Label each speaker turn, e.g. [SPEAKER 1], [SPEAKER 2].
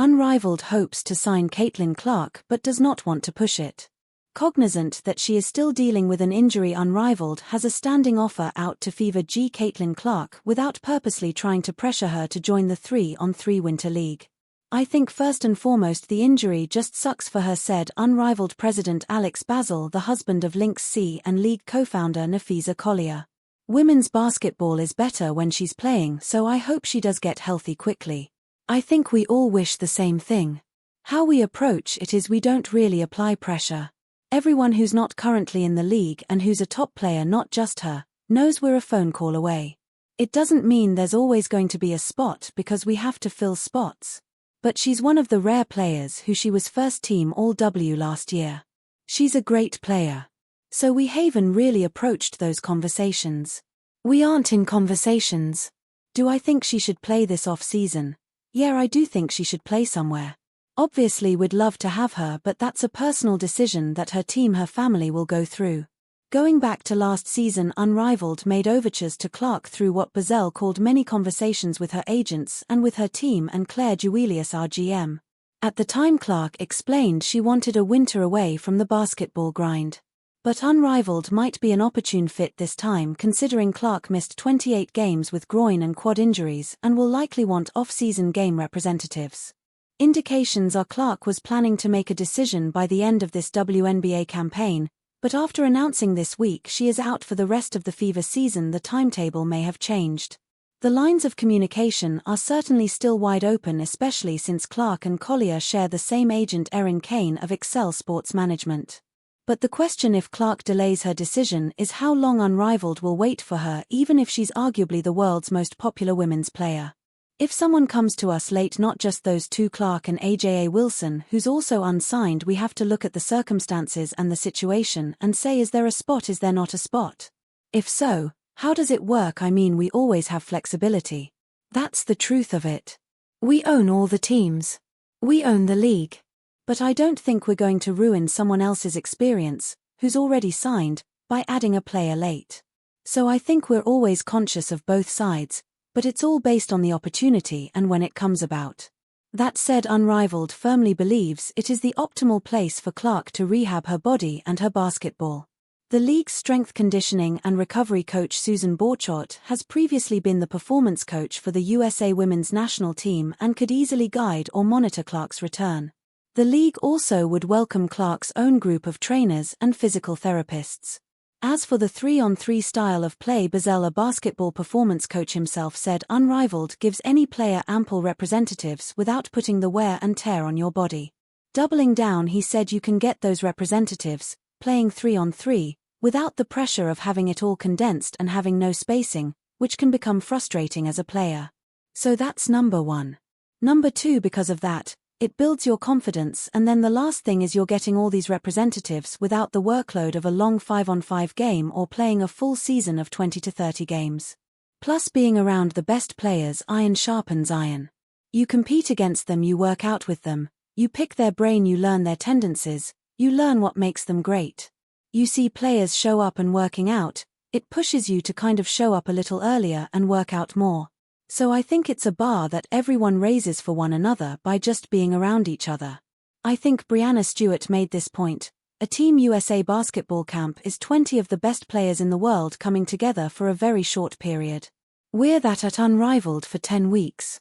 [SPEAKER 1] Unrivaled hopes to sign Caitlin Clark but does not want to push it. Cognizant that she is still dealing with an injury, Unrivaled has a standing offer out to Fever G Caitlin Clark without purposely trying to pressure her to join the 3-on-3 Winter League. "I think first and foremost the injury just sucks for her," said Unrivaled president Alex Basil, the husband of Lynx C and league co-founder Nafisa Collier. "Women's basketball is better when she's playing, so I hope she does get healthy quickly. I think we all wish the same thing. How we approach it is we don't really apply pressure. Everyone who's not currently in the league and who's a top player, not just her, knows we're a phone call away. It doesn't mean there's always going to be a spot because we have to fill spots. But she's one of the rare players who she was first team All-W last year. She's a great player. So we haven't really approached those conversations. We aren't in conversations. Do I think she should play this off-season? Yeah, I do think she should play somewhere. Obviously we'd love to have her, but that's a personal decision that her team, her family will go through." Going back to last season, Unrivaled made overtures to Clark through what Bazel called many conversations with her agents and with her team and Claire Juelius, our GM. At the time, Clark explained she wanted a winter away from the basketball grind. But Unrivaled might be an opportune fit this time, considering Clark missed 28 games with groin and quad injuries and will likely want off-season game representatives. Indications are Clark was planning to make a decision by the end of this WNBA campaign, but after announcing this week she is out for the rest of the Fever season, the timetable may have changed. The lines of communication are certainly still wide open, especially since Clark and Collier share the same agent, Erin Kane of Excel Sports Management. But the question, if Clark delays her decision, is how long Unrivaled will wait for her, even if she's arguably the world's most popular women's player. If someone comes to us late, not just those two, Clark and Aja Wilson, who's also unsigned, we have to look at the circumstances and the situation and say, is there a spot, is there not a spot? If so, how does it work? I mean, we always have flexibility. That's the truth of it. We own all the teams. We own the league. But I don't think we're going to ruin someone else's experience, who's already signed, by adding a player late. So I think we're always conscious of both sides, but it's all based on the opportunity and when it comes about. That said, Unrivaled firmly believes it is the optimal place for Clark to rehab her body and her basketball. The league's strength conditioning and recovery coach Susan Borchert has previously been the performance coach for the USA women's national team and could easily guide or monitor Clark's return. The league also would welcome Clark's own group of trainers and physical therapists. As for the 3-on-3 style of play, Bazel, a basketball performance coach himself, said Unrivaled gives any player ample representatives without putting the wear and tear on your body. Doubling down, he said you can get those representatives, playing 3-on-3, without the pressure of having it all condensed and having no spacing, which can become frustrating as a player. So that's number one. Number two, because of that, it builds your confidence, and then the last thing is you're getting all these representatives without the workload of a long 5-on-5 game or playing a full season of 20 to 30 games. Plus, being around the best players, iron sharpens iron. You compete against them, you work out with them, you pick their brain, you learn their tendencies, you learn what makes them great. You see players show up and working out, it pushes you to kind of show up a little earlier and work out more. So I think it's a bar that everyone raises for one another by just being around each other. I think Brianna Stewart made this point. A Team USA basketball camp is 20 of the best players in the world coming together for a very short period. We're that at Unrivaled for 10 weeks.